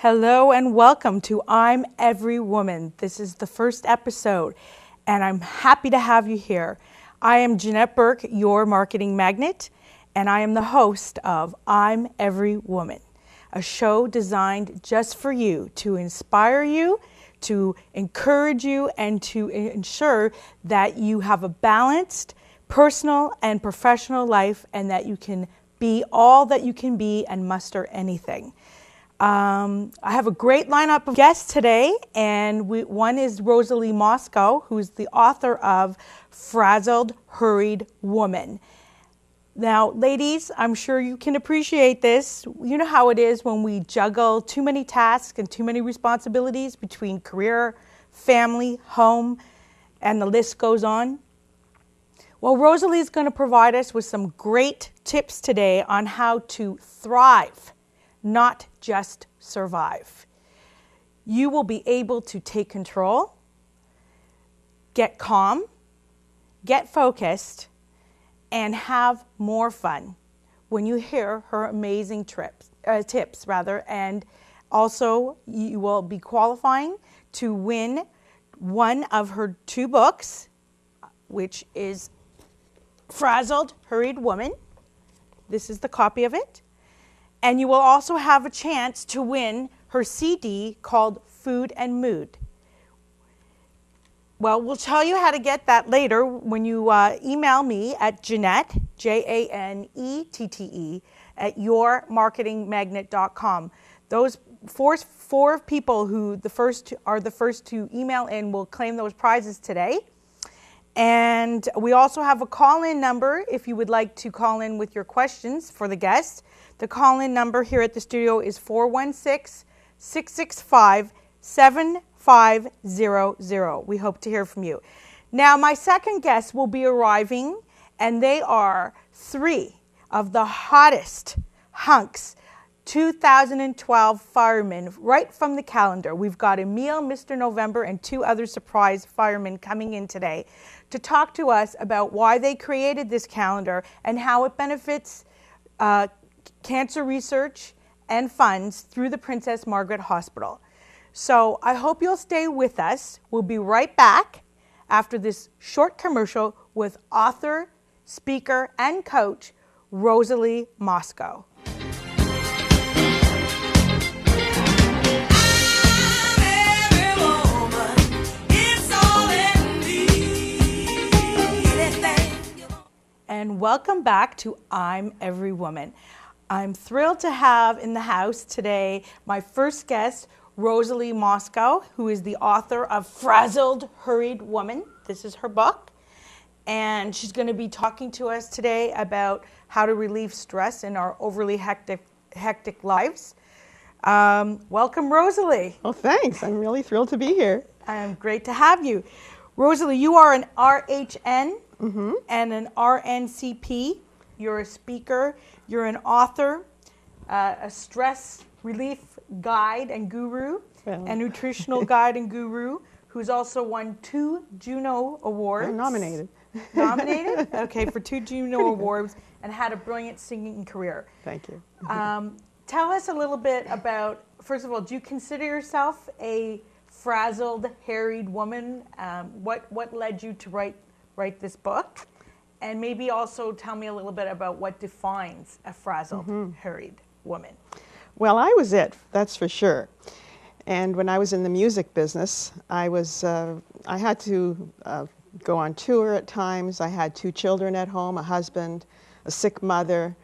Hello and welcome to I'm Every Woman. This is the first episode and I'm happy to have you here. I am Janette Burke, your marketing magnet, and I am the host of I'm Every Woman, a show designed just for you, to inspire you, to encourage you, and to ensure that you have a balanced personal and professional life and that you can be all that you can be and muster anything. I have a great lineup of guests today, and one is Rosalie Moscoe, who's the author of Frazzled, Hurried Woman. Now, ladies, I'm sure you can appreciate this. You know how it is when we juggle too many tasks and too many responsibilities between career, family, home, and the list goes on. Well, Rosalie is going to provide us with some great tips today on how to thrive, not just survive. You will be able to take control, get calm, get focused, and have more fun when you hear her amazing tips, and also you will be qualifying to win one of her two books, which is Frazzled, Hurried Woman. This is the copy of it. And you will also have a chance to win her CD called Food and Mood. Well, we'll tell you how to get that later when you email me at Janette, Janette, at yourmarketingmagnet.com. Those four people who are the first to email in will claim those prizes today. And we also have a call-in number if you would like to call in with your questions for the guests. The call-in number here at the studio is 416-665-7500. We hope to hear from you. Now, my second guest will be arriving, and they are three of the hottest hunks 2012 firemen right from the calendar. We've got Emil, Mr. November, and two other surprise firemen coming in today to talk to us about why they created this calendar and how it benefits cancer research and funds through the Princess Margaret Hospital. So I hope you'll stay with us. We'll be right back after this short commercial with author, speaker, and coach Rosalie Moscoe. And welcome back to I'm Every Woman. I'm thrilled to have in the house today my first guest, Rosalie Moscoe, who is the author of Frazzled, Hurried Woman. This is her book. And she's going to be talking to us today about how to relieve stress in our overly hectic lives. Welcome, Rosalie. Well, thanks. I'm really thrilled to be here. Great to have you. Rosalie, you are an RHN and an RNCP. You're a speaker, you're an author, a stress relief guide and guru, a nutritional guide and guru, who's also won 2 Juno Awards. I'm nominated. Nominated? Okay, for 2 Juno Awards, and had a brilliant singing career. Thank you. Tell us a little bit about, first of all, do you consider yourself a frazzled, harried woman? What led you to write this book? And maybe also tell me a little bit about what defines a frazzled, hurried woman. Well, I was it, that's for sure. And when I was in the music business, I had to go on tour at times. I had 2 children at home, a husband, a sick mother.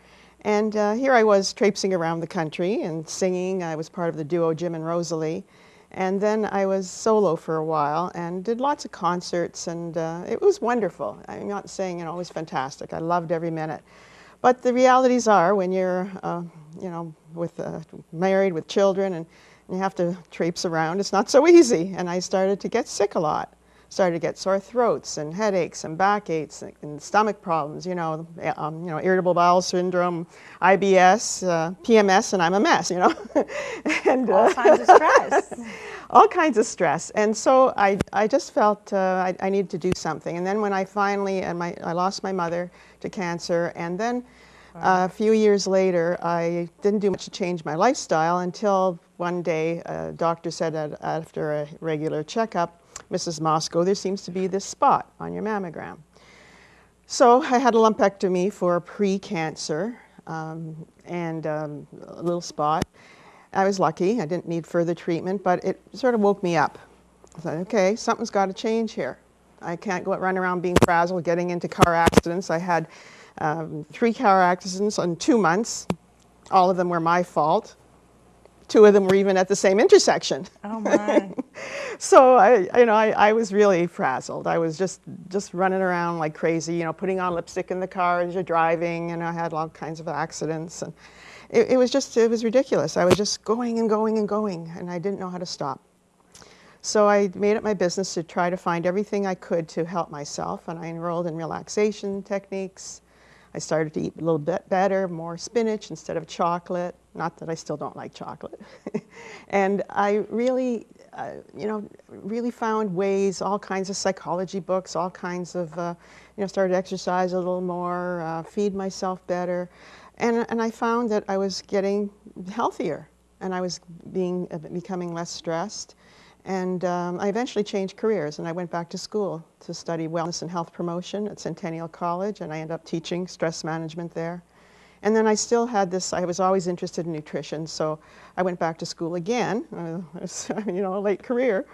And here I was traipsing around the country and singing. I was part of the duo Jim and Rosalie. And then I was solo for a while and did lots of concerts, and it was wonderful. I'm not saying it was fantastic. I loved every minute. But the realities are when you're, married with children and you have to traipse around, it's not so easy. And I started to get sick a lot. Started to get sore throats and headaches and backaches and stomach problems, irritable bowel syndrome, IBS, PMS, and I'm a mess, and all kinds of stress. All kinds of stress. And so I just felt I needed to do something. And then when I finally, I lost my mother to cancer, and then A few years later, I didn't do much to change my lifestyle until one day a doctor said that after a regular checkup, Mrs. Moscoe, there seems to be this spot on your mammogram. So I had a lumpectomy for pre-cancer and a little spot. I was lucky. I didn't need further treatment, but it sort of woke me up. I thought, okay, something's got to change here. I can't run around being frazzled, getting into car accidents. I had 3 car accidents in 2 months. All of them were my fault. 2 of them were even at the same intersection. Oh my. So I was really frazzled. I was just running around like crazy, putting on lipstick in the car as you're driving, and I had all kinds of accidents. And it was ridiculous. I was just going and going and going, and I didn't know how to stop. So I made it my business to try to find everything I could to help myself, and I enrolled in relaxation techniques. I started to eat a little bit better, more spinach instead of chocolate. Not that I still don't like chocolate. And I really, really found ways, all kinds of psychology books, all kinds of, started to exercise a little more, feed myself better. And I found that I was getting healthier, and I was becoming less stressed. And I eventually changed careers, and I went back to school to study wellness and health promotion at Centennial College, and I ended up teaching stress management there. And then I still had this, I was always interested in nutrition, so I went back to school again, a late career,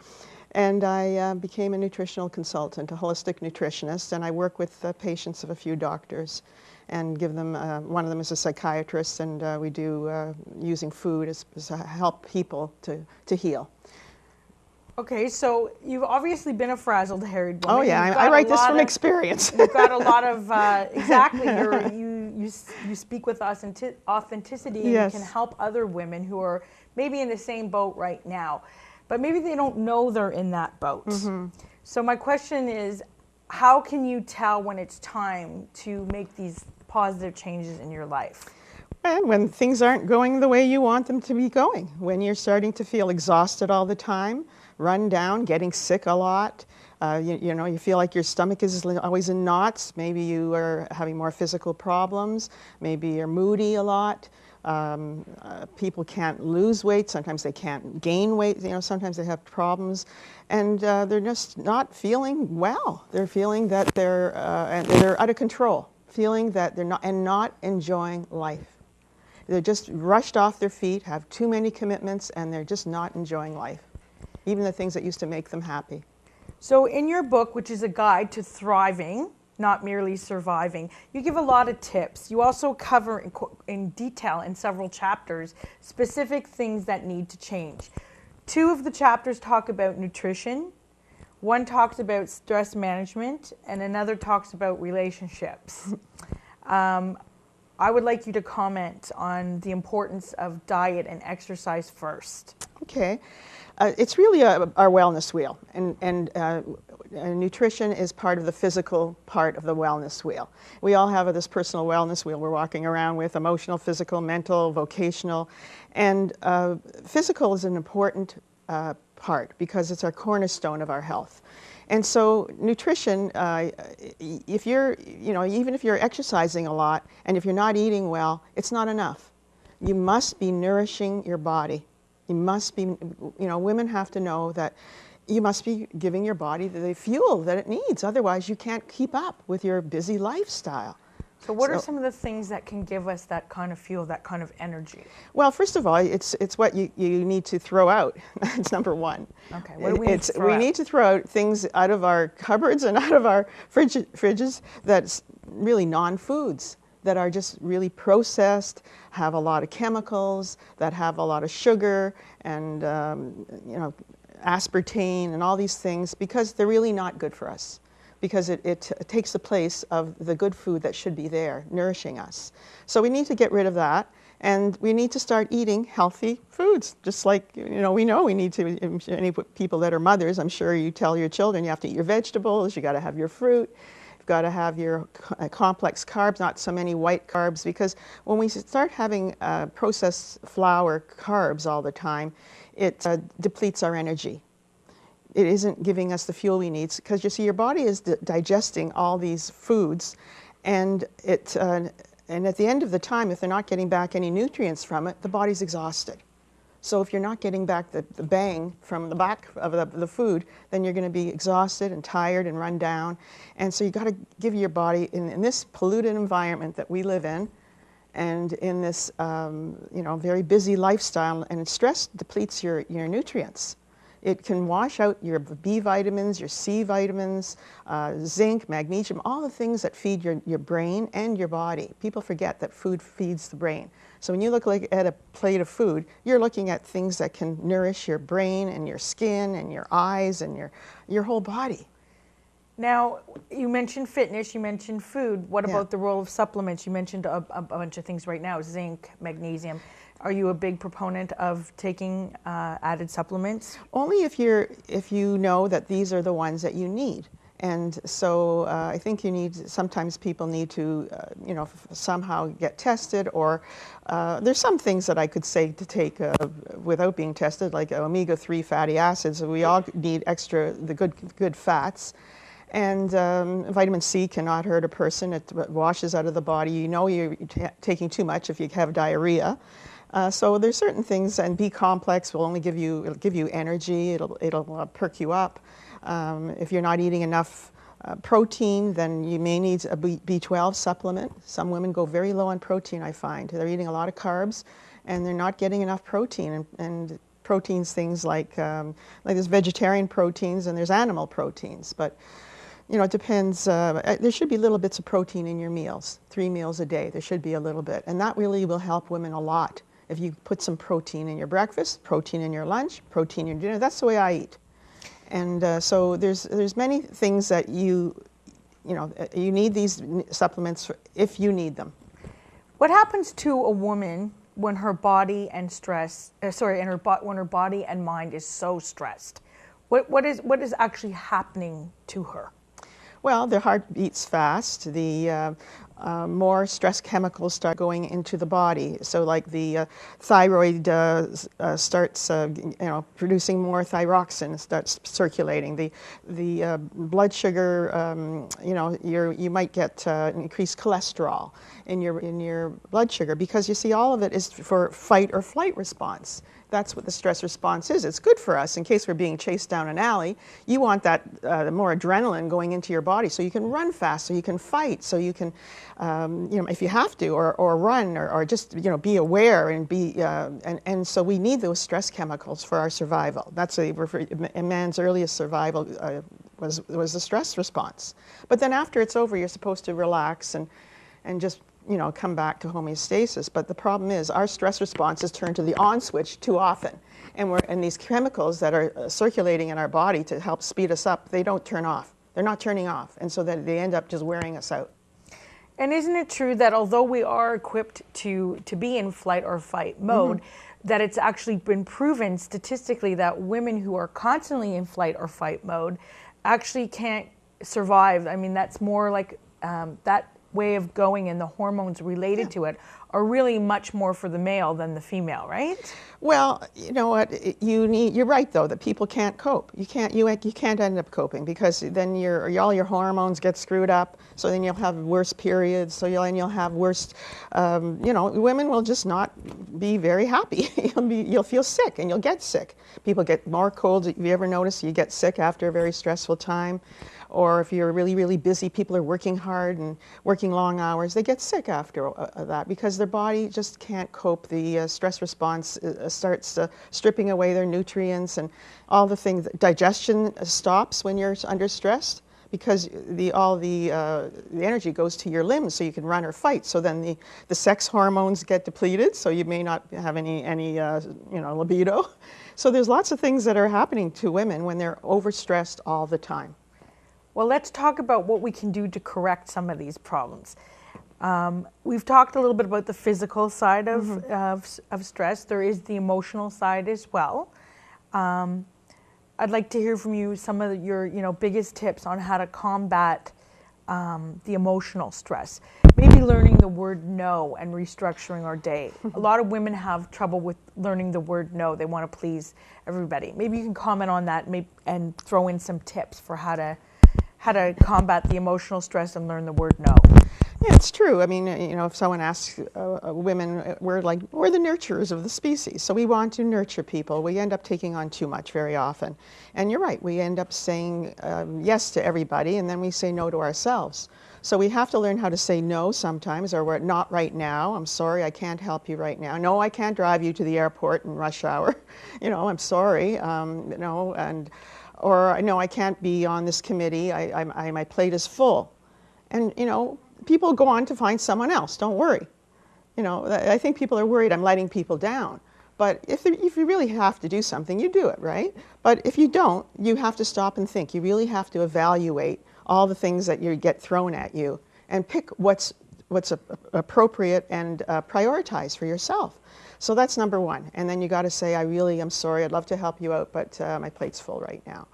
and I became a nutritional consultant, a holistic nutritionist, and I work with patients of a few doctors and give them, one of them is a psychiatrist, and we do using food as help people to heal. Okay, so you've obviously been a frazzled, harried woman. Oh yeah, I write this from experience. You've got a lot of, exactly, you speak with authenticity, and yes. You can help other women who are maybe in the same boat right now, but maybe they don't know they're in that boat. Mm-hmm. So my question is, how can you tell when it's time to make these positive changes in your life? And when things aren't going the way you want them to be going, when you're starting to feel exhausted all the time, run down, getting sick a lot, you feel like your stomach is always in knots, maybe you are having more physical problems, maybe you're moody a lot, people can't lose weight, sometimes they can't gain weight, sometimes they have problems, and they're just not feeling well. They're feeling that they're out of control, feeling that they're not enjoying life. They're just rushed off their feet, have too many commitments, and they're just not enjoying life, even the things that used to make them happy. So in your book, which is a guide to thriving, not merely surviving, you give a lot of tips. You also cover in detail in several chapters specific things that need to change. 2 of the chapters talk about nutrition, 1 talks about stress management, and another talks about relationships. I would like you to comment on the importance of diet and exercise first. Okay. It's really our wellness wheel, and nutrition is part of the physical part of the wellness wheel. We all have this personal wellness wheel we're walking around with: emotional, physical, mental, vocational, and physical is an important part because it's our cornerstone of our health. And so nutrition, if you're, even if you're exercising a lot and if you're not eating well, it's not enough. You must be nourishing your body. You must be, women have to know that you must be giving your body the fuel that it needs. Otherwise, you can't keep up with your busy lifestyle. So what are some of the things that can give us that kind of fuel, that kind of energy? Well, first of all, it's what you need to throw out. That's number 1. Okay, what do we need to throw out? We need to throw out things out of our cupboards and out of our fridges that's really non-foods, that are just really processed, have a lot of chemicals, that have a lot of sugar and aspartame and all these things, because they're really not good for us, because it takes the place of the good food that should be there, nourishing us. So we need to get rid of that, and we need to start eating healthy foods, just like, we know we need to. Any people that are mothers, I'm sure you tell your children you have to eat your vegetables, you got to have your fruit, got to have your complex carbs, not so many white carbs, because when we start having processed flour carbs all the time, it depletes our energy. It isn't giving us the fuel we need, because you see your body is digesting all these foods, and And at the end of the time, if they're not getting back any nutrients from it, the body's exhausted. So if you're not getting back the bang from the back of the food, then you're going to be exhausted and tired and run down. And so you got to give your body, in this polluted environment that we live in, and in this very busy lifestyle, and stress depletes your nutrients. It can wash out your B vitamins, your C vitamins, zinc, magnesium, all the things that feed your brain and your body. People forget that food feeds the brain. So when you look at a plate of food, you're looking at things that can nourish your brain and your skin and your eyes and your whole body. Now, you mentioned fitness, you mentioned food. What about the role of supplements? You mentioned a bunch of things right now, zinc, magnesium. Are you a big proponent of taking added supplements? Only if you know that these are the ones that you need. And so I think sometimes people need to, somehow get tested, or there's some things that I could say to take without being tested, like omega-3 fatty acids. We all need the good fats. And vitamin C cannot hurt a person. It washes out of the body. You know you're taking too much if you have diarrhea. So there's certain things, and B complex will only give you energy. It'll perk you up. If you're not eating enough protein, then you may need a B12 supplement. Some women go very low on protein, I find. They're eating a lot of carbs, and they're not getting enough protein. And proteins, things like there's vegetarian proteins and there's animal proteins. But it depends. There should be little bits of protein in your meals, 3 meals a day. There should be a little bit. And that really will help women a lot. If you put some protein in your breakfast, protein in your lunch, protein in your dinner, that's the way I eat. And so there's many things that you need these supplements if you need them. What happens to a woman when her body and when her body and mind is so stressed? What is actually happening to her? Well, their heart beats fast. The more stress chemicals start going into the body. So like the thyroid starts producing more thyroxine, starts circulating. The blood sugar, you might get increased cholesterol in your blood sugar, because you see all of it is for fight or flight response. That's what the stress response is. It's good for us in case we're being chased down an alley. You want that more adrenaline going into your body so you can run fast, so you can fight, so you can, if you have to, or run, or just be aware and be. And so we need those stress chemicals for our survival. That's a man's earliest survival was the stress response. But then after it's over, you're supposed to relax and just come back to homeostasis. But the problem is our stress responses turn to the on switch too often. And these chemicals that are circulating in our body to help speed us up, they don't turn off. They're not turning off. And so that they end up just wearing us out. And isn't it true that although we are equipped to be in flight or fight mode, that it's actually been proven statistically that women who are constantly in flight or fight mode actually can't survive? I mean, that's more like that way of going, and the hormones related to it are really much more for the male than the female, right? Well, you know what, you're right though, that people can't cope. You can't end up coping, because then all your hormones get screwed up, so then you'll have worse periods, so you'll have worse, women will just not be very happy. You'll feel sick, and you'll get sick. People get more colds. Have you ever noticed you get sick after a very stressful time? Or if you're really, really busy, people are working hard and working long hours, they get sick after that, because their body just can't cope. The stress response starts stripping away their nutrients and all the things. Digestion stops when you're under stress, because all the energy goes to your limbs so you can run or fight. So then the sex hormones get depleted, so you may not have any libido. So there's lots of things that are happening to women when they're overstressed all the time. Well, let's talk about what we can do to correct some of these problems. We've talked a little bit about the physical side of stress. There is the emotional side as well. I'd like to hear from you some of your biggest tips on how to combat the emotional stress. Maybe learning the word no and restructuring our day. A lot of women have trouble with learning the word no. They want to please everybody. Maybe you can comment on that and throw in some tips for how to combat the emotional stress and learn the word no. Yeah, it's true. I mean, you know, if someone asks women, we're the nurturers of the species. So we want to nurture people. We end up taking on too much very often. And you're right, we end up saying yes to everybody, and then we say no to ourselves. So we have to learn how to say no sometimes, or we're not right now. I'm sorry, I can't help you right now. No, I can't drive you to the airport in rush hour. You know, I'm sorry. You know, or no, I can't be on this committee. My plate is full. And, you know, people go on to find someone else. Don't worry. You know, I think people are worried I'm letting people down. But if you really have to do something, you do it, right? But if you don't, you have to stop and think. You really have to evaluate all the things that you get thrown at you and pick what's appropriate and prioritize for yourself. So that's number one. And then you got to say, I really am sorry. I'd love to help you out, but my plate's full right now.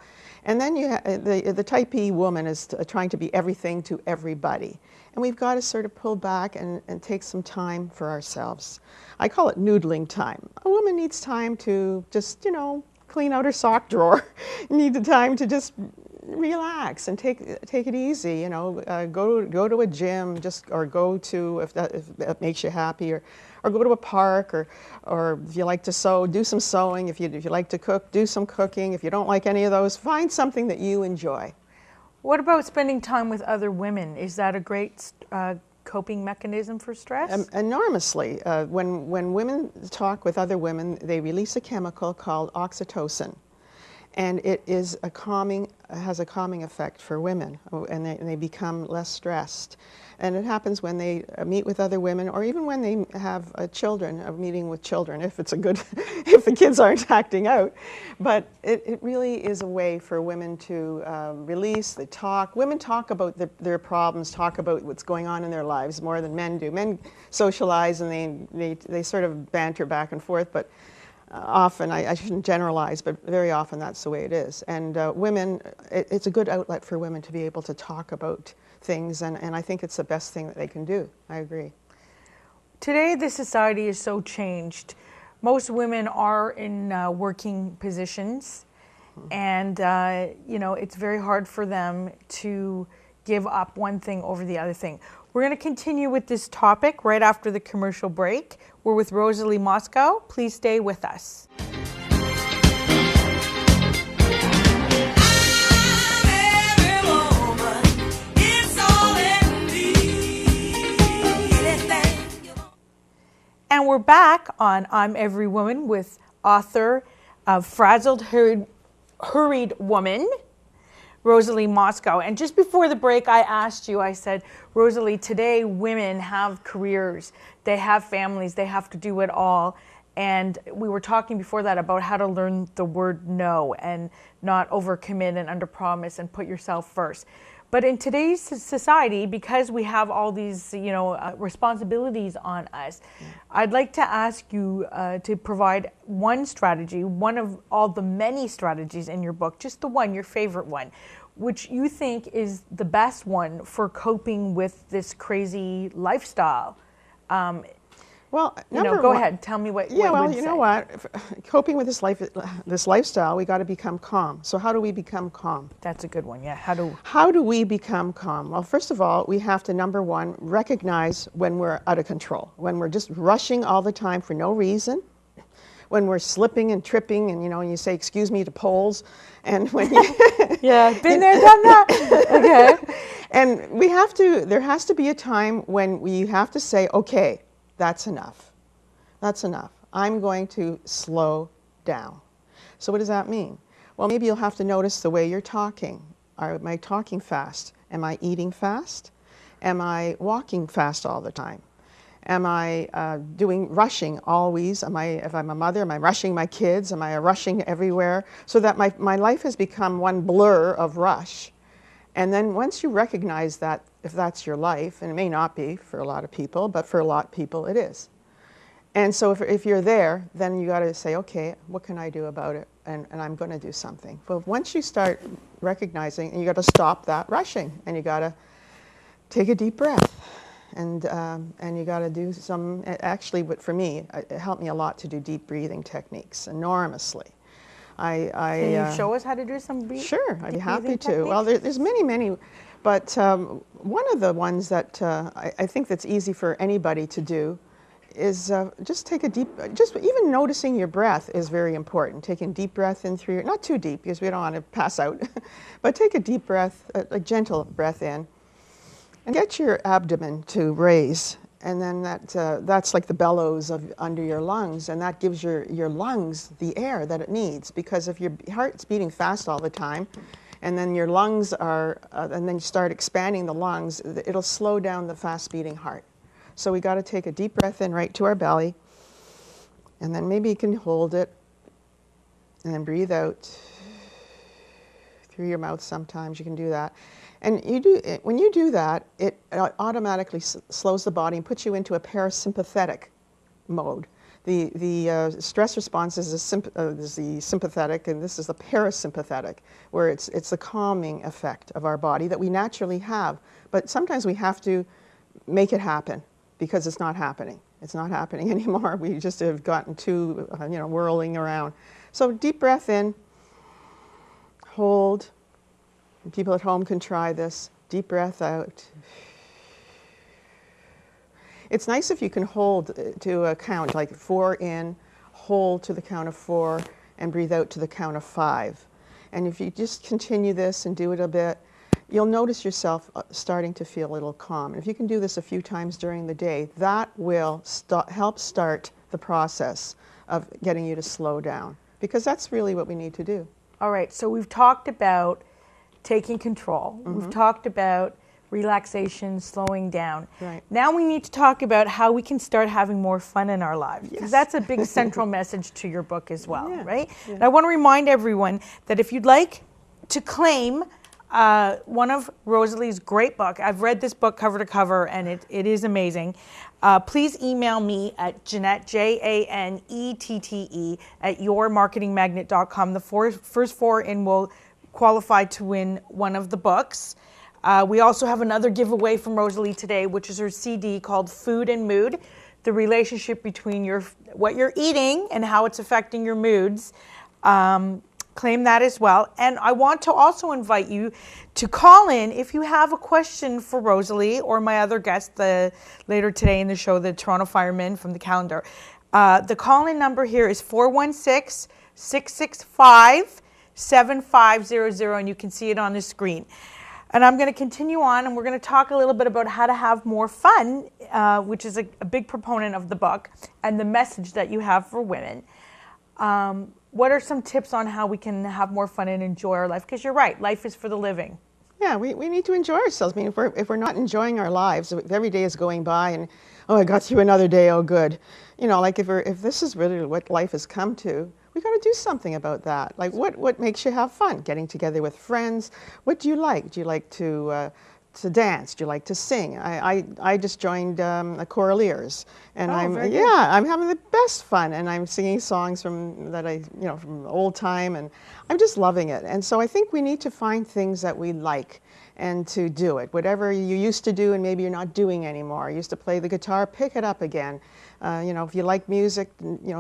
And then the type E woman is trying to be everything to everybody. And we've got to sort of pull back and take some time for ourselves. I call it noodling time. A woman needs time to just, you know, clean out her sock drawer. You need the time to just relax and take it easy. You know, go to a gym, or go to, if that makes you happy, or go to a park, or if you like to sew, do some sewing. If you like to cook, do some cooking. If you don't like any of those, find something that you enjoy. What about spending time with other women? Is that a great coping mechanism for stress? Enormously. When women talk with other women, they release a chemical called oxytocin. And it is has a calming effect for women, and they become less stressed. And it happens when they meet with other women, or even when they have children, a meeting with children, if it's if the kids aren't acting out. But it really is a way for women to release, they talk. Women talk about their problems, talk about what's going on in their lives more than men do. Men socialize and they sort of banter back and forth, but often, I shouldn't generalize, but very often that's the way it is. And women, it's a good outlet for women to be able to talk about things, and I think it's the best thing that they can do. I agree. Today, the society is so changed. Most women are in working positions, and you know, it's very hard for them to give up one thing over the other thing. We're going to continue with this topic right after the commercial break. We're with Rosalie Moscoe. Please stay with us. And we're back on I'm Every Woman with author of Frazzled, Hurried Woman, Rosalie Moscoe. And just before the break, I asked you, I said, Rosalie, today women have careers, they have families, they have to do it all. And we were talking before that about how to learn the word no and not overcommit and underpromise and put yourself first. But in today's society, because we have all these, you know, responsibilities on us, I'd like to ask you to provide one strategy, one of all the many strategies in your book, just the one, your favorite one, which you think is the best one for coping with this crazy lifestyle. Well, go ahead. Tell me what. Yeah, what well, you know what? Coping with this lifestyle, we got to become calm. So how do we become calm? That's a good one. Yeah. How do we become calm? Well, first of all, we have to, number one, recognize when we're out of control, when we're just rushing all the time for no reason, when we're slipping and tripping, and you say "excuse me" to poles, and when you yeah, been there, done that. Okay. And there has to be a time when we have to say, okay, that's enough. That's enough. I'm going to slow down. So what does that mean? Well, maybe you'll have to notice the way you're talking. Am I talking fast? Am I eating fast? Am I walking fast all the time? Am I rushing always? If I'm a mother, am I rushing my kids? Am I rushing everywhere? So that my life has become one blur of rush. And then once you recognize that, if that's your life, and it may not be for a lot of people, but for a lot of people it is. And so if you're there, then you got to say, okay, what can I do about it? And I'm going to do something. But once you start recognizing, and you got to stop that rushing, and you got to take a deep breath, and you got to do some. Actually, but for me, it helped me a lot to do deep breathing techniques, enormously. Can you show us how to do some breathing? Sure, I'd be happy to. Well, there's many, but one of the ones that I think that's easy for anybody to do is just take a deep, just even noticing your breath is very important. Taking a deep breath in through your, not too deep because we don't want to pass out, but take a deep breath, a gentle breath in, and get your abdomen to raise. And then that's like the bellows of under your lungs, and that gives your lungs the air that it needs. Because if your heart's beating fast all the time, and then your lungs are, and then you start expanding the lungs, it'll slow down the fast beating heart. So we got to take a deep breath in right to our belly, and then maybe you can hold it, and then breathe out through your mouth. Sometimes you can do that. And when you do that, it automatically slows the body and puts you into a parasympathetic mode. The stress response is the sympathetic, and this is the parasympathetic, where it's the calming effect of our body that we naturally have. But sometimes we have to make it happen because it's not happening. It's not happening anymore. We just have gotten too, whirling around. So deep breath in, hold. People at home can try this. Deep breath out. It's nice if you can hold to a count, like 4 in, hold to the count of 4, and breathe out to the count of 5. And if you just continue this and do it a bit, you'll notice yourself starting to feel a little calm. And if you can do this a few times during the day, that will help start the process of getting you to slow down, because that's really what we need to do. All right, so we've talked about taking control. Mm-hmm. We've talked about relaxation, slowing down. Right. Now we need to talk about how we can start having more fun in our lives, because that's a big central message to your book as well, right? Yeah. And I want to remind everyone that if you'd like to claim one of Rosalie's great books, I've read this book cover to cover, and it is amazing. Please email me at Janette, Janette, at yourmarketingmagnet.com. The first 4 in will qualify to win one of the books. We also have another giveaway from Rosalie today, which is her CD called Food and Mood, the relationship between what you're eating and how it's affecting your moods. Claim that as well. And I want to also invite you to call in if you have a question for Rosalie or my other guest later today in the show, the Toronto Fireman from the calendar. The call-in number here is 416-665-7500, and you can see it on the screen. And I'm going to continue on, and we're going to talk a little bit about how to have more fun, which is a big proponent of the book, and the message that you have for women. What are some tips on how we can have more fun and enjoy our life? Because you're right, life is for the living. Yeah, we need to enjoy ourselves. I mean, if we're not enjoying our lives, if every day is going by and, oh, I got through another day, oh, good. Like if this is really what life has come to, we got to do something about that. Like what makes you have fun? Getting together with friends. What do you like? Do you like to dance? Do you like to sing? I just joined a choraleers, and I'm having the best fun, and I'm singing songs from old time, and I'm just loving it. And so I think we need to find things that we like and to do it. Whatever you used to do and maybe you're not doing anymore. You used to play the guitar, pick it up again. If you like music,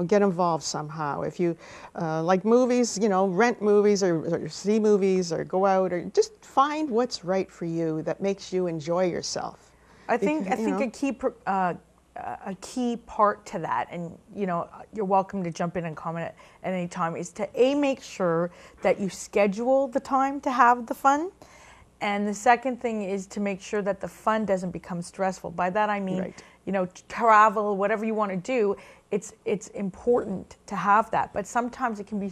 get involved somehow. If you like movies, rent movies or see movies or go out, or just find what's right for you that makes you enjoy yourself. I think a key part to that, and you're welcome to jump in and comment at any time, is to make sure that you schedule the time to have the fun. And the second thing is to make sure that the fun doesn't become stressful. By that I mean, travel, whatever you want to do, it's important to have that. But sometimes it can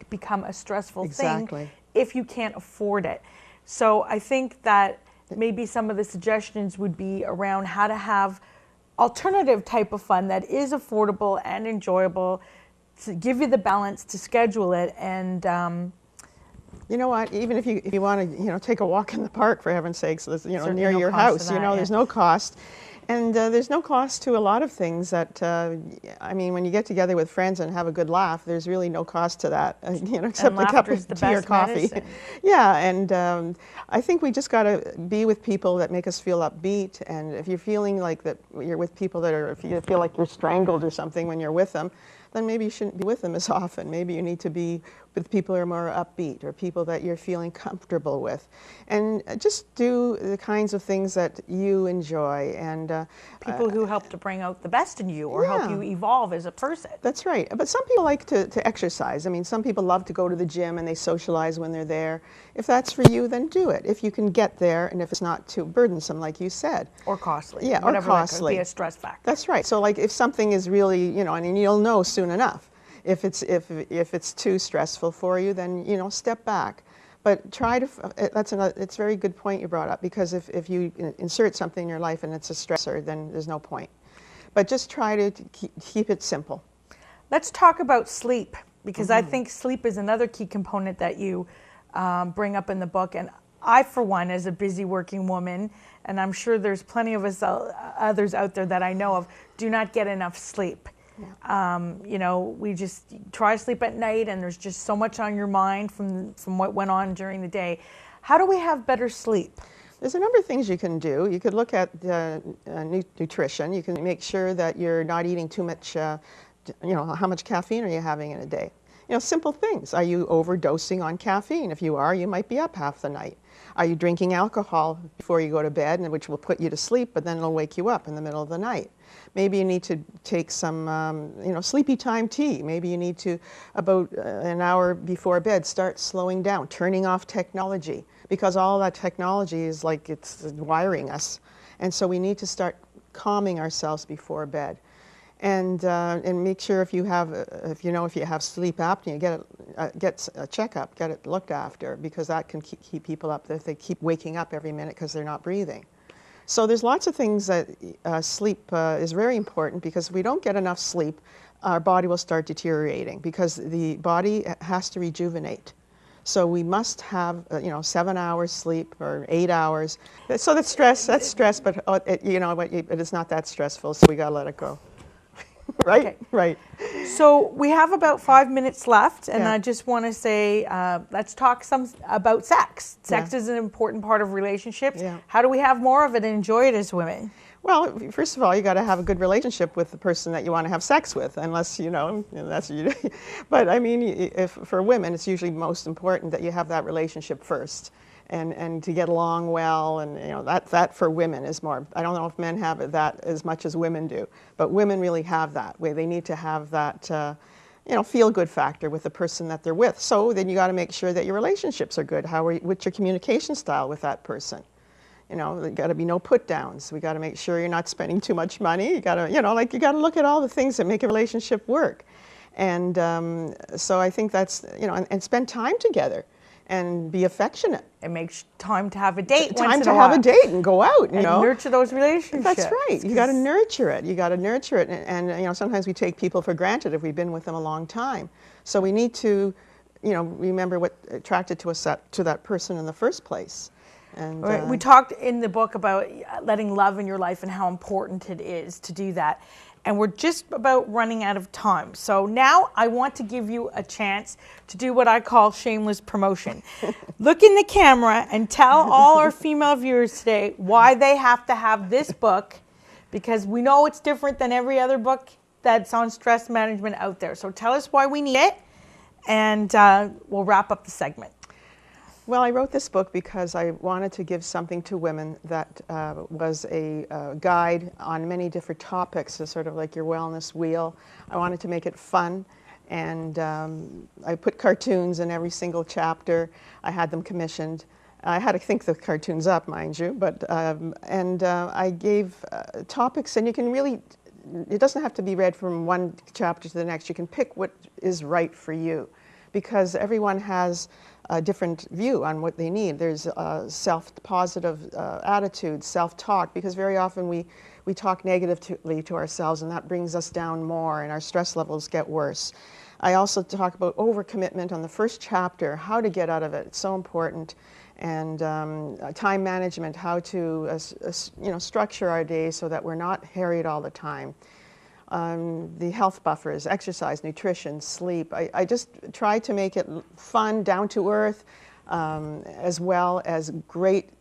become a stressful thing if you can't afford it. So I think that maybe some of the suggestions would be around how to have alternative type of fun that is affordable and enjoyable, to give you the balance to schedule it. And you know what? Even if you want to, take a walk in the park, for heaven's sakes, near your house, there's no cost. And there's no cost to a lot of things that, when you get together with friends and have a good laugh, there's really no cost to that, except a cup of tea or coffee. Yeah, and I think we just got to be with people that make us feel upbeat. And if you're feeling like that you're with people if you feel like you're strangled or something when you're with them, then maybe you shouldn't be with them as often. Maybe you need to be with people who are more upbeat or people that you're feeling comfortable with. And just do the kinds of things that you enjoy. And people who help to bring out the best in you or help you evolve as a person. That's right. But some people like to exercise. I mean, some people love to go to the gym and they socialize when they're there. If that's for you, then do it. If you can get there and if it's not too burdensome, like you said. Or costly. Yeah, whatever or costly. That could be a stress factor. That's right. So like if something is really, you know, and you'll know soon enough. If it's too stressful for you, then, you know, step back. But try to, it's a very good point you brought up, because if you insert something in your life and it's a stressor, then there's no point. But just try to keep it simple. Let's talk about sleep, because I think sleep is another key component that you bring up in the book. And I, for one, as a busy working woman, and I'm sure there's plenty of us others out there that I know of, do not get enough sleep. Yeah. You know, we just try to sleep at night and there's just so much on your mind from what went on during the day. How do we have better sleep? There's a number of things you can do. You could look at nutrition. You can make sure that you're not eating too much, you know, how much caffeine are you having in a day? You know, simple things. Are you overdosing on caffeine? If you are, you might be up half the night. Are you drinking alcohol before you go to bed, which will put you to sleep, but then it'll wake you up in the middle of the night? Maybe you need to take some, you know, sleepy time tea. Maybe you need to, about an hour before bed, start slowing down, turning off technology, because all that technology is like it's wiring us. And so we need to start calming ourselves before bed. And make sure if you have sleep apnea, get a checkup, get it looked after, because that can keep people up if they keep waking up every minute because they're not breathing. So there's lots of things that sleep is very important, because if we don't get enough sleep, our body will start deteriorating, because the body has to rejuvenate. So we must have, 7 hours sleep or 8 hours. So that's stress, but you know what, it is not that stressful, so we gotta let it go. Right? Okay. Right. So we have about 5 minutes left, and I just want to say, let's talk about sex. Sex is an important part of relationships. Yeah. How do we have more of it and enjoy it as women? Well, first of all, you got to have a good relationship with the person that you want to have sex with, unless, that's you. But I mean, if for women, it's usually most important that you have that relationship first. And to get along well, and that for women is more. I don't know if men have that as much as women do, but women really have that way. They need to have that, feel-good factor with the person that they're with. So then you got to make sure that your relationships are good. What's your communication style with that person? There got to be no put-downs. We got to make sure you're not spending too much money. You got to, you got to look at all the things that make a relationship work. And so I think that's, and spend time together. And be affectionate. It makes time to have a date. Time to have a date and go out. And nurture those relationships. That's right. You got to nurture it. You got to nurture it. And sometimes we take people for granted if we've been with them a long time. So we need to, remember what attracted to us to that person in the first place. And right. We talked in the book about letting love in your life and how important it is to do that. And we're just about running out of time. So now I want to give you a chance to do what I call shameless promotion. Look in the camera and tell all our female viewers today why they have to have this book, because we know it's different than every other book that's on stress management out there. So tell us why we need it, and we'll wrap up the segment. Well, I wrote this book because I wanted to give something to women that was a guide on many different topics, so sort of like your wellness wheel. I wanted to make it fun, and I put cartoons in every single chapter. I had them commissioned. I had to think the cartoons up, mind you, but I gave topics, and you can really, it doesn't have to be read from one chapter to the next. You can pick what is right for you, because everyone has a different view on what they need. There's self-positive attitude, self-talk, because very often we talk negatively to ourselves, and that brings us down more, and our stress levels get worse. I also talk about overcommitment on the first chapter, how to get out of it. It's so important. And time management, how to structure our day so that we're not harried all the time. The health buffers, exercise, nutrition, sleep. I just try to make it fun, down to earth, as well as great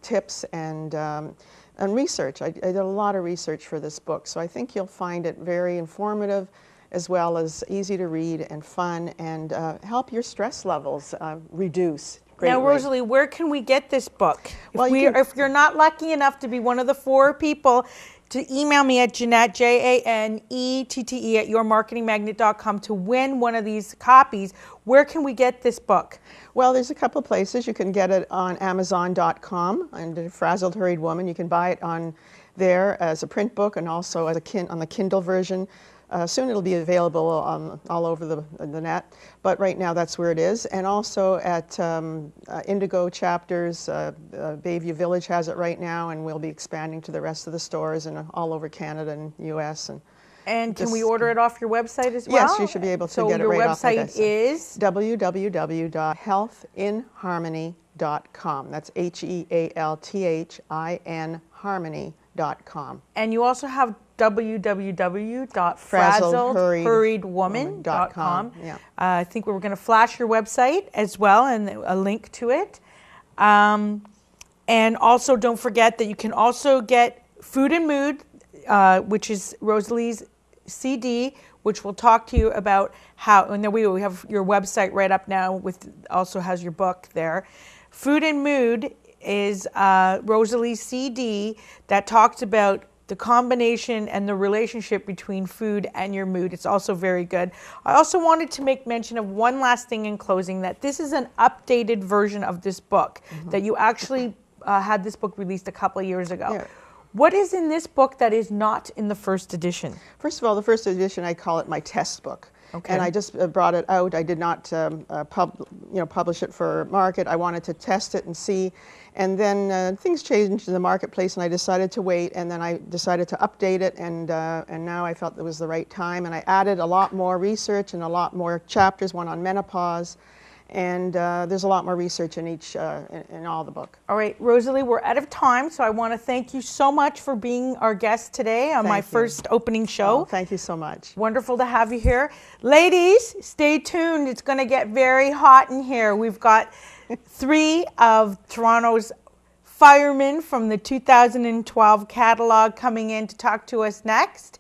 tips and research. I did a lot of research for this book, so I think you'll find it very informative as well as easy to read and fun, and help your stress levels reduce greatly. Now, Rosalie, where can we get this book? Well, If you're not lucky enough to be one of the 4 people to email me at Janette, Janette, at yourmarketingmagnet.com to win one of these copies, where can we get this book? Well, there's a couple of places. You can get it on Amazon.com under Frazzled Hurried Woman. You can buy it on there as a print book and also as on the Kindle version. Soon it'll be available all over the net, but right now that's where it is. And also at Indigo Chapters, Bayview Village has it right now, and we'll be expanding to the rest of the stores and all over Canada and U.S. And can we order it off your website as well? Yes, you should be able to get it right off. So your website is? www.healthinharmony.com. That's HEALTHIN harmony.com. And you also have www.frazzledhurriedwoman.com. Yeah. I think we're going to flash your website as well and a link to it. And also don't forget that you can also get Food and Mood, which is Rosalie's CD, which will talk to you about how, and then we have your website right up now with also has your book there. Food and Mood is Rosalie's CD that talks about the combination and the relationship between food and your mood. It's also very good. I also wanted to make mention of one last thing in closing, that this is an updated version of this book, that you actually had this book released a couple of years ago. Yeah. What is in this book that is not in the first edition? First of all, the first edition, I call it my test book. Okay. And I just brought it out. I did not publish it for market. I wanted to test it and see. And then things changed in the marketplace, and I decided to wait. And then I decided to update it, and now I felt it was the right time. And I added a lot more research and a lot more chapters, one on menopause. And there's a lot more research in each, in all the book. All right, Rosalie, we're out of time, so I want to thank you so much for being our guest today on my first opening show. Oh, thank you so much. Wonderful to have you here. Ladies, stay tuned. It's going to get very hot in here. We've got 3 of Toronto's firemen from the 2012 catalog coming in to talk to us next.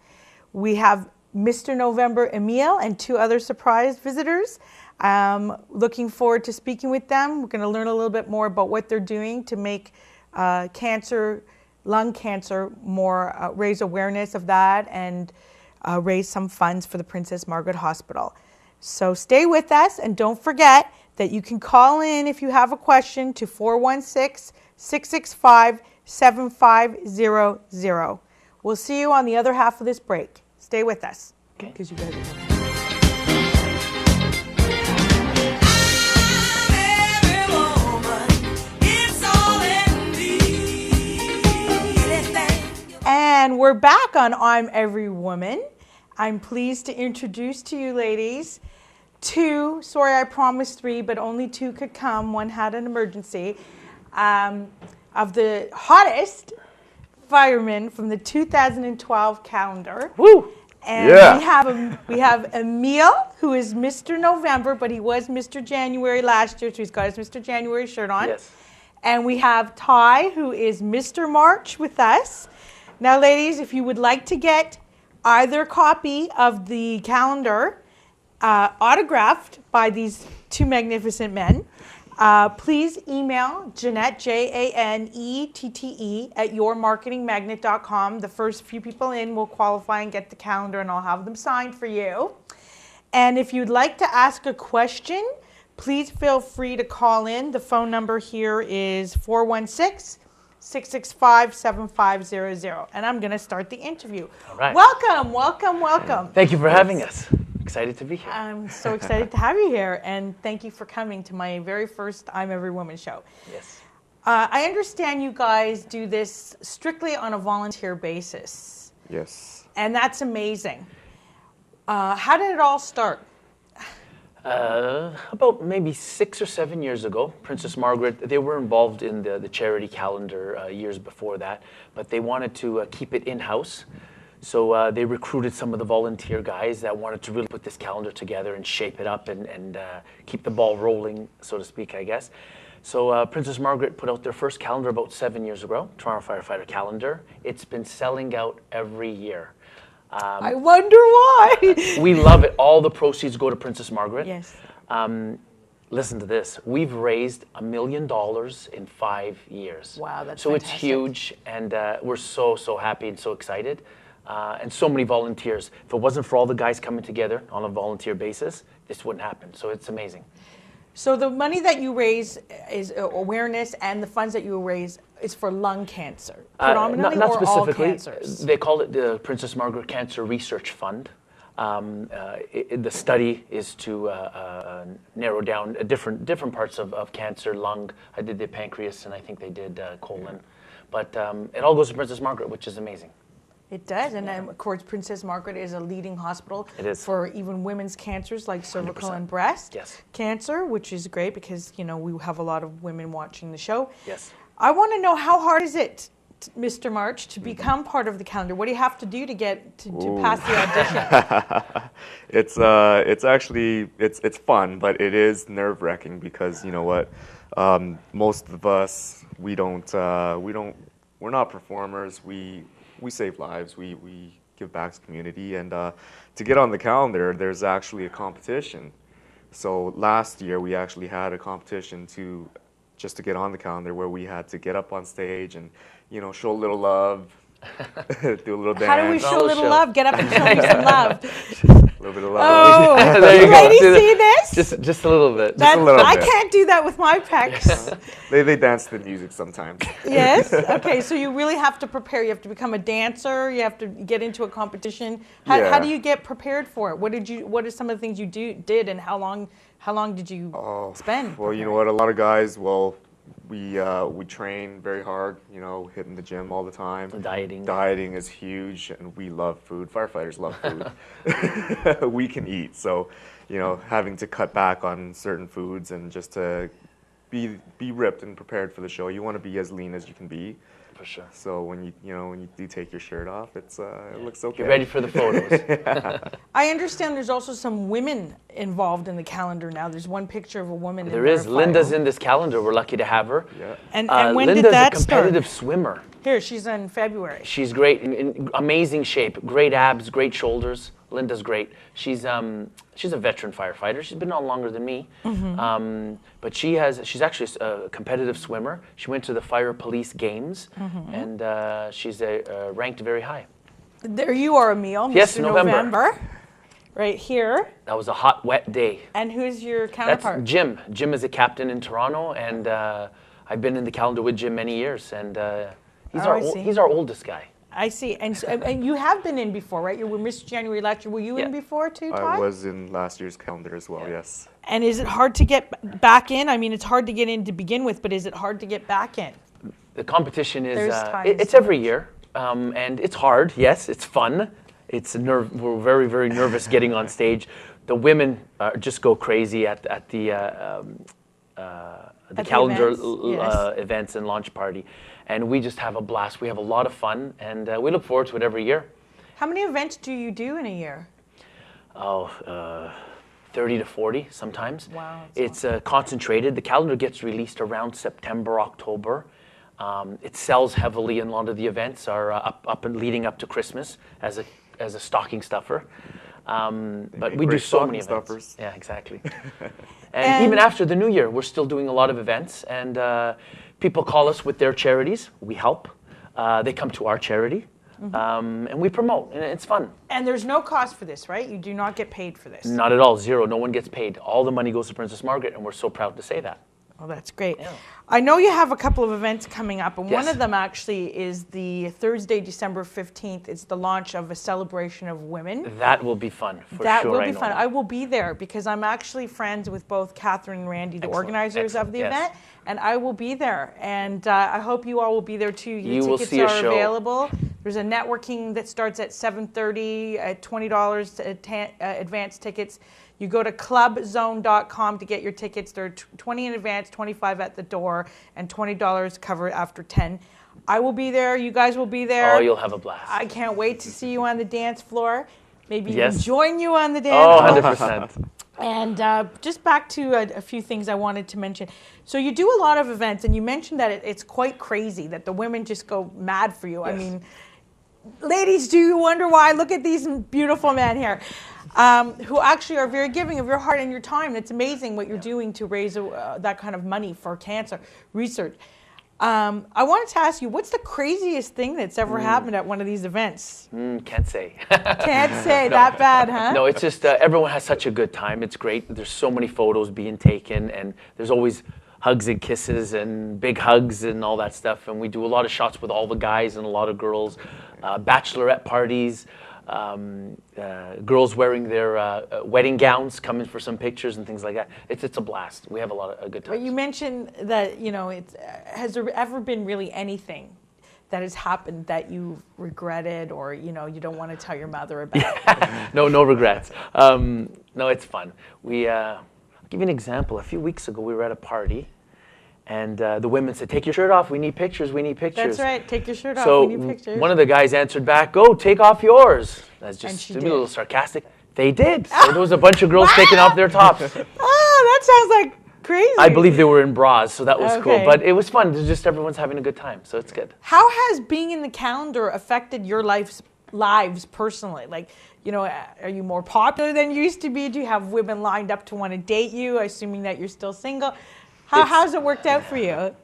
We have Mr. November Emile and 2 other surprise visitors. Looking forward to speaking with them. We're going to learn a little bit more about what they're doing to make lung cancer more, raise awareness of that, and raise some funds for the Princess Margaret Hospital. So stay with us, and don't forget that you can call in if you have a question to 416-665-7500. We'll see you on the other half of this break. Stay with us. Okay. Because you guys are And we're back on I'm Every Woman. I'm pleased to introduce to you ladies 2, sorry I promised 3, but only 2 could come. One had an emergency, of the hottest firemen from the 2012 calendar. Woo! And Yeah. we have Emile, who is Mr. November, but he was Mr. January last year, so he's got his Mr. January shirt on. Yes. And we have Ty, who is Mr. March with us. Now, ladies, if you would like to get either copy of the calendar autographed by these 2 magnificent men, please email Janette, Janette, at yourmarketingmagnet.com. The first few people in will qualify and get the calendar, and I'll have them signed for you. And if you'd like to ask a question, please feel free to call in. The phone number here is 416-665-7500. And I'm going to start the interview. All right. Welcome, welcome, welcome. Thank you for having us. Excited to be here. I'm so excited to have you here, and thank you for coming to my very first I'm Every Woman show. Yes. I understand you guys do this strictly on a volunteer basis. Yes. And that's amazing. How did it all start? About maybe 6 or 7 years ago, Princess Margaret, they were involved in the charity calendar years before that, but they wanted to keep it in-house. So they recruited some of the volunteer guys that wanted to really put this calendar together and shape it up and keep the ball rolling, so to speak, I guess. So Princess Margaret put out their first calendar about 7 years ago, Toronto Firefighter calendar. It's been selling out every year. I wonder why. We love it. All the proceeds go to Princess Margaret. Yes. Listen to this. We've raised $1 million in 5 years. Wow, that's so fantastic. It's huge, and we're so happy and so excited. And so many volunteers. If it wasn't for all the guys coming together on a volunteer basis, this wouldn't happen. So it's amazing. So the money that you raise is awareness, and the funds that you raise is for lung cancer, predominantly, not or specifically. all cancers? They call it the Princess Margaret Cancer Research Fund. The study is to narrow down different parts of cancer, lung. I did the pancreas, and I think they did colon. But it all goes to Princess Margaret, which is amazing. It does, and then, of course, Princess Margaret is a leading hospital for even women's cancers like cervical 100%. and breast Yes. cancer, which is great because, you know, we have a lot of women watching the show. Yes. I want to know, how hard is it, Mr. March, to become part of the calendar? What do you have to do to get to pass the audition? It's actually it's fun, but it is nerve-wracking because you know what, most of us we're not performers. We save lives. We give back to the community, and to get on the calendar, there's actually a competition. So last year we actually had a competition just to get on the calendar, where we had to get up on stage and, you know, show a little love, do a little dance. How do we show a little love? Get up and show me some love. A little bit of love. Oh, There you go. ladies see this? Just a little bit. That- a little I bit. can't do that with my pecs. They dance to the music sometimes. Yes. Okay. So you really have to prepare. You have to become a dancer. You have to get into a competition. How Yeah. do you get prepared for it? What are some of the things you did, and how long did you spend? Well, you know what? A lot of guys, we train very hard. You know, hitting the gym all the time. Dieting. Dieting is huge, and we love food. Firefighters love food. We can eat, so you know, having to cut back on certain foods and just to be ripped and prepared for the show. You want to be as lean as you can be. For sure. So when you do take your shirt off, it looks okay. Get ready for the photos. I understand there's also some women involved in the calendar now. There's one picture of a woman. There is. Linda's in this calendar. We're lucky to have her. Yeah. And when Linda's did that a start? competitive swimmer. Here, she's in February. She's great, in amazing shape, great abs, great shoulders. Linda's great. She's a veteran firefighter. She's been on longer than me, but she's actually a competitive swimmer. She went to the Fire Police Games, and she's ranked very high. There you are, Emil. Yes, Mr. November. Right here. That was a hot, wet day. And who's your counterpart? That's Jim. Jim is a captain in Toronto, and I've been in the calendar with Jim many years, and he's our oldest guy. I see. And you have been in before, right? You were Miss January last year. Were you in before too, Todd? I was in last year's calendar as well, yes. And is it hard to get back in? I mean, it's hard to get in to begin with, but is it hard to get back in? The competition is There's it's every year, and it's hard. Yes, it's fun. We're very, very nervous getting on stage. The women just go crazy at the calendar events and launch party, and we just have a blast. We have a lot of fun, and we look forward to it every year. How many events do you do in a year? 30 to 40 sometimes. Wow. It's concentrated. The calendar gets released around September, October. It sells heavily, and a lot of the events are up and leading up to Christmas as a stocking stuffer. But we do so many events. Stuffers. Yeah, exactly. And even after the new year, we're still doing a lot of events, and people call us with their charities. We help. They come to our charity, and we promote, and it's fun. And there's no cost for this, right? You do not get paid for this. Not at all, zero. No one gets paid. All the money goes to Princess Margaret, and we're so proud to say that. Well, that's great. Yeah. I know you have a couple of events coming up, and one Yes. of them actually is the Thursday, December 15th. It's the launch of a celebration of women. That will be fun, for That sure. will I be know fun. that. I will be there because I'm actually friends with both Catherine and Randy, the Excellent, organizers of excellent, the yes. event, and I will be there. And I hope you all will be there too. You The will tickets see a are show. available. There's a networking that starts at 7:30 at $20 advance tickets. You go to clubzone.com to get your tickets. They're 20 in advance, 25 at the door, and $20 cover after 10. I will be there. You guys will be there. Oh, you'll have a blast. I can't wait to see you on the dance floor. Maybe even Yes. join you on the dance Oh, floor. 100%. And just back to a few things I wanted to mention. So you do a lot of events, and you mentioned that it's quite crazy that the women just go mad for you. I Yes. mean, Ladies, do you wonder why? Look at these beautiful men here, who actually are very giving of your heart and your time. It's amazing what you're doing to raise that kind of money for cancer research. I wanted to ask you, what's the craziest thing that's ever happened at one of these events? Can't say. Can't say. That bad, huh? No, it's just everyone has such a good time. It's great. There's so many photos being taken, and there's always hugs and kisses and big hugs and all that stuff. And we do a lot of shots with all the guys and a lot of girls, bachelorette parties, girls wearing their wedding gowns, coming for some pictures and things like that. It's a blast. We have a lot of good times. But you mentioned that, has there ever been really anything that has happened that you've regretted, or, you don't want to tell your mother about? No regrets. No, it's fun. I'll give you an example. A few weeks ago, we were at a party, and the women said, "Take your shirt off. We need pictures. We need pictures." That's right. Take your shirt off. So We need pictures. one of the guys answered back, "Go, take off yours." That's And just she to be did. a little sarcastic. They did. So there was a bunch of girls taking off their tops. Oh, that sounds like crazy. I believe they were in bras, so that was cool. Okay. But it was fun. It's just everyone's having a good time, so it's good. How has being in the calendar affected your lives personally? Like, are you more popular than you used to be? Do you have women lined up to want to date you, assuming that you're still single? How's it worked out for you?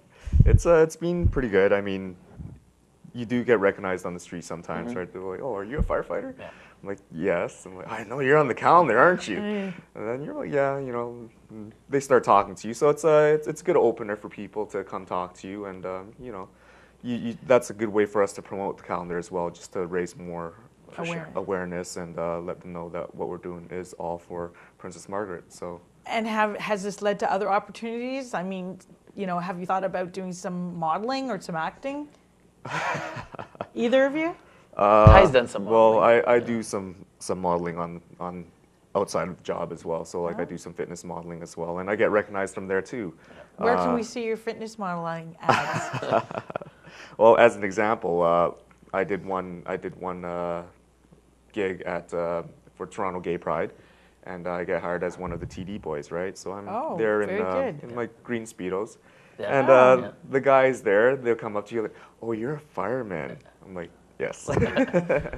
It's been pretty good. I mean, you do get recognized on the street sometimes, right? They're like, "Oh, are you a firefighter?" Yeah. I'm like, "Yes." I'm like, "I know you're on the calendar, aren't you?" And then you're like, "Yeah," they start talking to you. So it's a good opener for people to come talk to you, and that's a good way for us to promote the calendar as well, just to raise more awareness and let them know that what we're doing is all for Princess Margaret. So. And has this led to other opportunities? I mean, have you thought about doing some modeling or some acting? Either of you? Ty's done some modeling. Well, I do some modeling on outside of the job as well. So I do some fitness modeling as well, and I get recognized from there too. Where can we see your fitness modeling ads? Well, as an example, I did one gig for Toronto Gay Pride, and I get hired as one of the TD boys, right? So I'm there in like green Speedos. Yeah. And the guys there, they'll come up to you like, "Oh, you're a fireman." I'm like, "Yes." And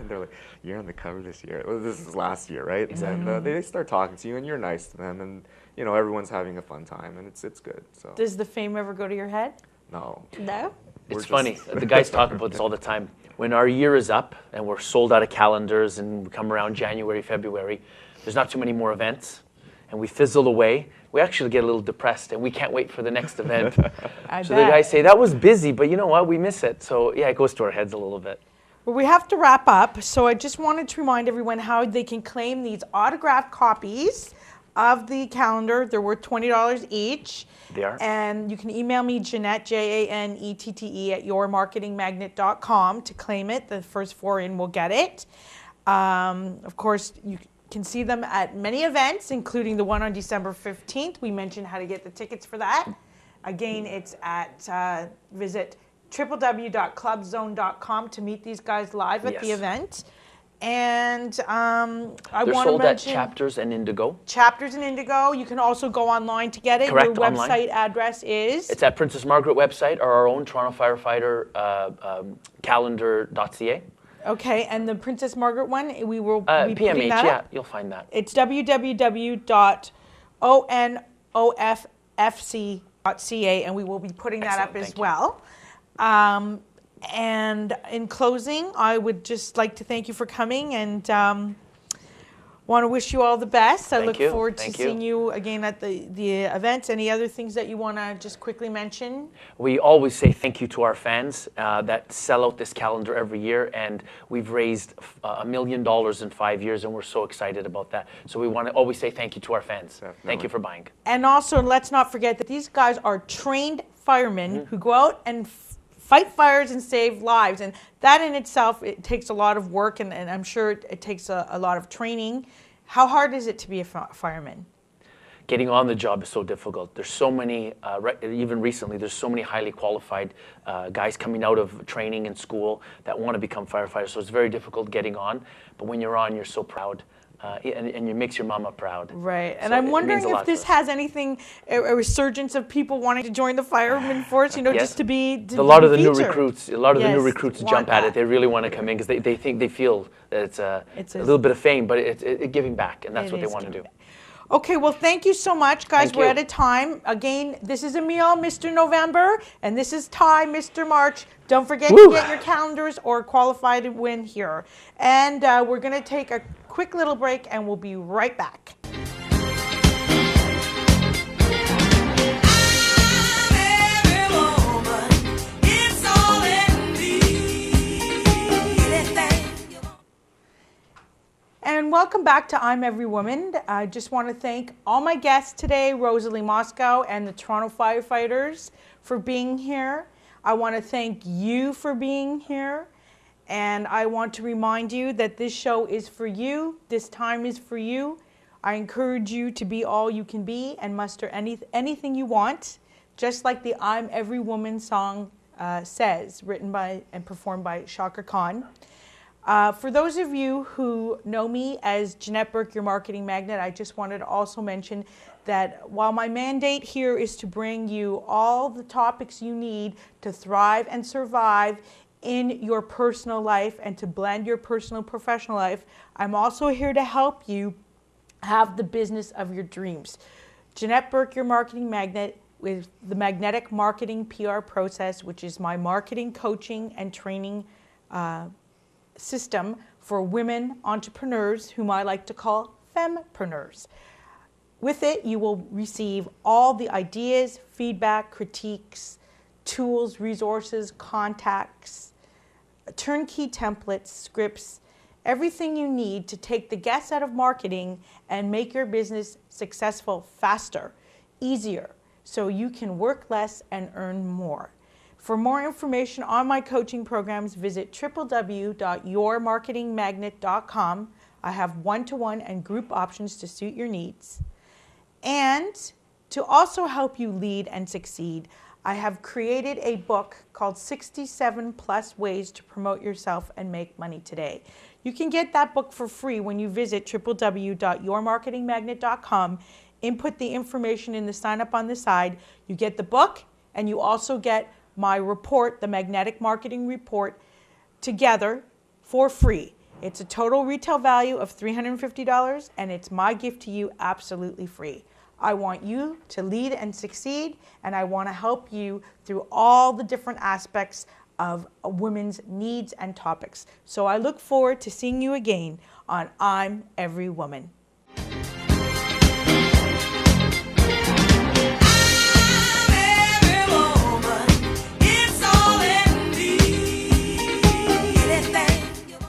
they're like, "You're on the cover this year." Well, this is last year, right? Exactly. And they start talking to you, and you're nice to them, and everyone's having a fun time, and it's good. So. Does the fame ever go to your head? No. No? It's funny. The guys talk about this all the time. When our year is up and we're sold out of calendars and we come around January, February, there's not too many more events, and we fizzle away. We actually get a little depressed, and we can't wait for the next event. So the guys say, "That was busy, but you know what? We miss it." So yeah, it goes to our heads a little bit. Well, we have to wrap up, so I just wanted to remind everyone how they can claim these autographed copies of the calendar. They're worth $20 each. They are. And you can email me, Janette, Janette, at yourmarketingmagnet.com to claim it. The first 4 in will get it. Of course, you can see them at many events, including the one on December 15th. We mentioned how to get the tickets for that. Again, it's at visit www.clubzone.com to meet these guys live at the event. And I want to mention... They're sold at Chapters and Indigo. Chapters and Indigo. You can also go online to get it. Correct, Your website online. Address is? It's at Princess Margaret website or our own Toronto Firefighter calendar.ca. Okay, and the Princess Margaret one, we will be PMH, putting that up? you'll find that. It's www.onofc.ca, and we will be putting that up as well. And in closing, I would just like to thank you for coming, and want to wish you all the best. I look forward to seeing you again at the events. Any other things that you want to just quickly mention? We always say thank you to our fans that sell out this calendar every year, and we've raised $1 million in 5 years, and we're so excited about that. So we want to always say thank you to our fans. Definitely. Thank you for buying. And also, let's not forget that these guys are trained firemen who go out and fight fires and save lives. And that in itself, it takes a lot of work, and I'm sure it takes a lot of training. How hard is it to be a fireman? Getting on the job is so difficult. There's so many, even recently, there's so many highly qualified guys coming out of training and school that want to become firefighters. So it's very difficult getting on. But when you're on, you're so proud and it makes your mama proud. Right, and So I'm it wondering means a if lot to this us. has anything, a resurgence of people wanting to join the fireman force, Yes. just to be A lot of the new featured. recruits, a lot of the new Yes, recruits want jump at that. it. They really want to come in because they feel that it's It's a a- little bit of fame, but it's giving back, and that's It what they is want to do. giving Okay, well, thank you so much, guys. Thank We're you. out of time. Again, this is Emil, Mr. November, and this is Ty, Mr. March. Don't forget to Woo! get your calendars or qualify to win here. And we're going to take a quick little break, and we'll be right back. And welcome back to I'm Every Woman. I just want to thank all my guests today, Rosalie Moscoe and the Toronto Firefighters, for being here. I want to thank you for being here. And I want to remind you that this show is for you. This time is for you. I encourage you to be all you can be and muster anything you want, just like the I'm Every Woman song says, written by and performed by Shaka Khan. For those of you who know me as Janette Burke, your marketing magnet, I just wanted to also mention that while my mandate here is to bring you all the topics you need to thrive and survive in your personal life and to blend your personal and professional life, I'm also here to help you have the business of your dreams. Janette Burke, your marketing magnet, with the Magnetic Marketing PR Process, which is my marketing coaching and training system for women entrepreneurs, whom I like to call fempreneurs. With it, you will receive all the ideas, feedback, critiques, tools, resources, contacts, turnkey templates, scripts, everything you need to take the guess out of marketing and make your business successful faster, easier, so you can work less and earn more. For more information on my coaching programs, visit www.yourmarketingmagnet.com. I have one-to-one and group options to suit your needs. And to also help you lead and succeed, I have created a book called 67 Plus Ways to Promote Yourself and Make Money Today. You can get that book for free when you visit www.yourmarketingmagnet.com. Input the information in the sign up on the side. You get the book, and you also get my report, the Magnetic Marketing Report, together for free. It's a total retail value of $350, and it's my gift to you absolutely free. I want you to lead and succeed, and I want to help you through all the different aspects of a woman's needs and topics. So I look forward to seeing you again on I'm Every Woman.